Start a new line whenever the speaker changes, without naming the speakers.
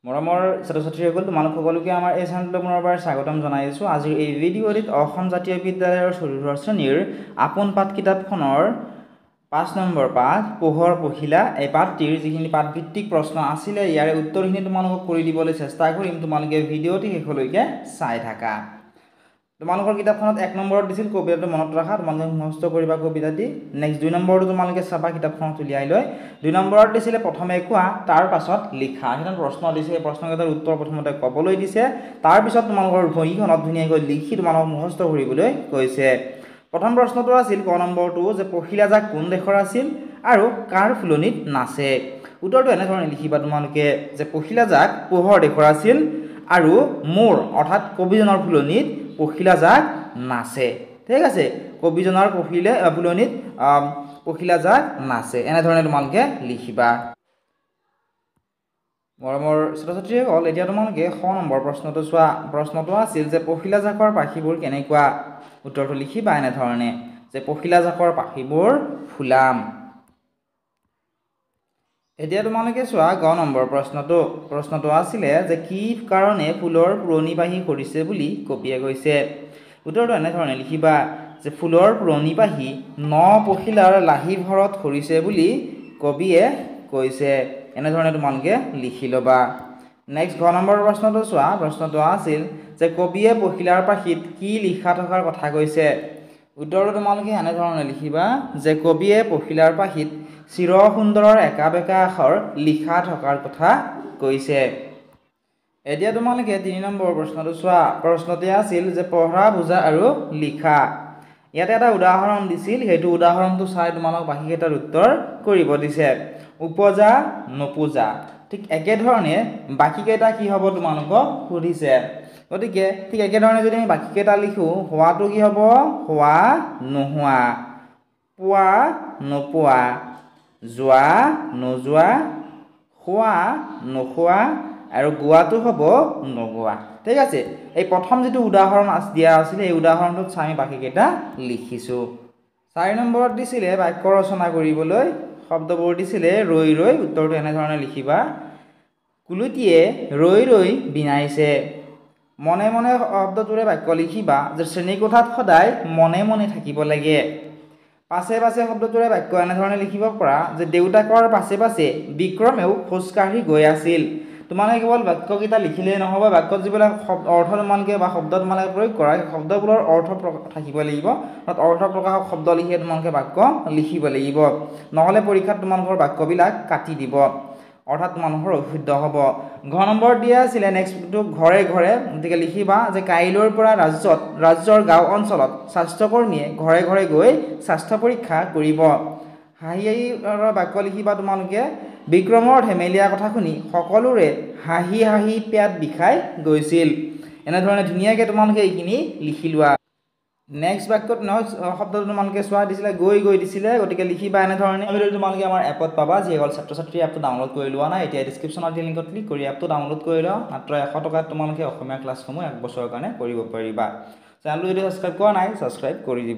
মৰমৰ ছাত্ৰ-ছাত্ৰীসকল তোমালোক সকলোকে আমাৰ এই চেনেললৈ পুনৰবাৰ স্বাগতম জনাইছো। আজিৰ এই ভিডিঅ'টিত অসম জাতীয় বিদ্যালয়ৰ ৪ৰ্থ শ্ৰেণীৰ আপোন পাঠ কিতাপখনৰ ৫ নম্বৰ পাঠ পোহৰ পখিলা এই পাঠটিৰ যিখিনি পাঠভিত্তিক প্ৰশ্ন আছিলে ইয়াৰে উত্তৰখিনি তোমালোকক কৰি দিবলৈ চেষ্টা কৰিম। তোমালোকে ভিডিঅ'টি শেষলৈকে চাই থাকা। তোমালোকৰ কিতাপখনত ১ নম্বৰত দিছিল কবিতাটো মনত ৰাখা, তোমালোকে মুখস্থ কৰিবা কবিতাটি। নেক্সট ২ নম্বৰটো তোমালোকে চাবা কিতাপখনত উলিয়াই লৈ। ২ নম্বৰত দিছিলে প্ৰথমে কোৱা তাৰ পাছত লিখা। এটা প্ৰশ্ন দিছে, এই প্ৰশ্নকেইটাৰ উত্তৰ প্ৰথমতে ক'বলৈ দিছে, তাৰ পিছত তোমালোকৰ বহীখনত ধুনীয়াকৈ লিখি তোমালোকক মুখস্থ কৰিবলৈ কৈছে। প্ৰথম প্ৰশ্নটো আছিল ক নম্বৰটো যে পখিলাজাক কোন দেশৰ আছিল আৰু কাৰ ফুলনিত নাচে। উত্তৰটো এনেধৰণে লিখিবা তোমালোকে যে পখিলাজাক পোহৰ দেশৰ আছিল আৰু মোৰ অৰ্থাৎ কবিজনৰ ফুলনিত পখিলাজাক নাচে। ঠিক আছে, কবিজনৰ ফুলনিত পখিলাজাক নাচে, এনেধৰণে তোমালোকে লিখিবা। মৰমৰ ছাত্ৰ-ছাত্ৰীসকল, এতিয়া তোমালোকে খ নম্বৰ প্ৰশ্নটো চোৱা। প্ৰশ্নটো আছিল যে পখিলাজাকৰ পাখিবোৰ কেনেকুৱা। উত্তৰটো লিখিবা এনেধৰণে যে পখিলাজাকৰ পাখিবোৰ ফুলাম। এতিয়া তোমালোকে চোৱা গ নম্বৰ প্ৰশ্নটো আছিলে যে কি কাৰণে ফুলৰ পুৰণি পাহি সৰিছে বুলি কবিয়ে কৈছে। উত্তৰটো এনেধৰণে লিখিবা যে ফুলৰ পুৰণি পাহি ন পখিলাৰ লাহি ভৰত সৰিছে বুলি কবিয়ে কৈছে। এনেধৰণে তোমালোকে লিখি ল'বা। নেক্সট ঘ নম্বৰ প্ৰশ্নটো চোৱা। প্ৰশ্নটো আছিল যে কবিয়ে পখিলাৰ পাখিত কি লিখা থকাৰ কথা কৈছে। উত্তৰটো তোমালোকে এনেধৰণে লিখিবা যে কবিয়ে পখিলাৰ পাখিত চিৰ সুন্দৰৰ একা বেকা আখৰ লিখা থকাৰ কথা কৈছে। এতিয়া তোমালোকে ৩ নম্বৰ প্ৰশ্নটো চোৱা। প্ৰশ্নতে আছিল যে পঢ়া বুজা আৰু লিখা। ইয়াতে এটা উদাহৰণ দিছিল, সেইটো উদাহৰণটো চাই তোমালোক বাকীকেইটাৰ উত্তৰ কৰিব দিছে। উপজা নপূজা, ঠিক একেধৰণে বাকীকেইটা কি হ'ব তোমালোকক সুধিছে। গতিকে ঠিক একেধৰণে যদি আমি বাকীকেইটা লিখোঁ, হোৱাটো কি হ'ব হোৱা নোহোৱা, পোৱা নোপোৱা, যোৱা নোযোৱা, খোৱা নোখোৱা আৰু গোৱাটো হ'ব নগোৱা। ঠিক আছে, এই প্ৰথম যিটো উদাহৰণ দিয়া আছিলে এই উদাহৰণটোত চাই আমি বাকীকেইটা লিখিছোঁ। ৪ নম্বৰত দিছিলে বাক্য ৰচনা কৰিবলৈ। শব্দবোৰ দিছিলে ৰৈ ৰৈ। উত্তৰটো এনেধৰণে লিখিবা কুলুটিয়ে ৰৈ ৰৈ বিনাইছে। মনে মনে শব্দটোৰে বাক্য লিখিবা যে শ্ৰেণীকোঠাত সদায় মনে মনে থাকিব লাগে। পাছে পাছে শব্দটোৰে বাক্য এনেধৰণে লিখিব পৰা যে দেউতাকৰ পাছে পাছে বিক্ৰমেও খোজকাঢ়ি গৈ আছিল। তোমালোকে কেৱল বাক্যকেইটা লিখিলেই নহ'ব, বাক্যত যিবিলাক অৰ্থ তোমালোকে বা শব্দ তোমালোকে প্ৰয়োগ কৰা সেই শব্দবোৰৰ অৰ্থ থাকিব লাগিব। অৰ্থ প্ৰকাশক শব্দ লিখিয়ে তোমালোকে বাক্য লিখিব লাগিব, নহ'লে পৰীক্ষাত তোমালোকৰ বাক্যবিলাক কাটি দিব, অৰ্থাৎ তোমালোকৰ অশুদ্ধ হ'ব। ঘ নম্বৰত দিয়া আছিলে নেক্সটটো ঘৰে ঘৰে। গতিকে লিখিবা যে কাইলৈৰ পৰা ৰাজ্যৰ গাঁও অঞ্চলত স্বাস্থ্যকৰ্মীয়ে ঘৰে ঘৰে গৈ স্বাস্থ্য পৰীক্ষা কৰিব। হাঁহি বাক্য লিখিবা তোমালোকে বিক্ৰমৰ ধেমেলীয়া কথা শুনি সকলোৰে হাঁহি হাঁহি পেট বিষাই গৈছিল। এনেধৰণে ধুনীয়াকৈ তোমালোকে এইখিনি লিখি লোৱা। নেক্সট বাক্যত শব্দটো তোমালোকে চোৱা দিছিলে গৈ গৈ দিছিলে। গতিকে লিখিবা এনেধৰণে। তোমালোকে আমাৰ এপত পাবা, যিসকল ছাত্ৰ ছাত্ৰী এপটো ডাউনলোড কৰি লোৱা নাই এতিয়া ডিছক্ৰিপশ্যনত দিয়া লিংকত ক্লিক কৰি এপটো ডাউনলোড কৰি লোৱা। মাত্ৰ 100 টকাত তোমালোকে অসমীয়া ক্লাছসমূহ 1 বছৰৰ কাৰণে কৰিব পাৰিবা। চেনেলটো যদি ছাবস্ক্ৰাইব কৰা নাই ছাবস্ক্ৰাইব কৰি দিবা।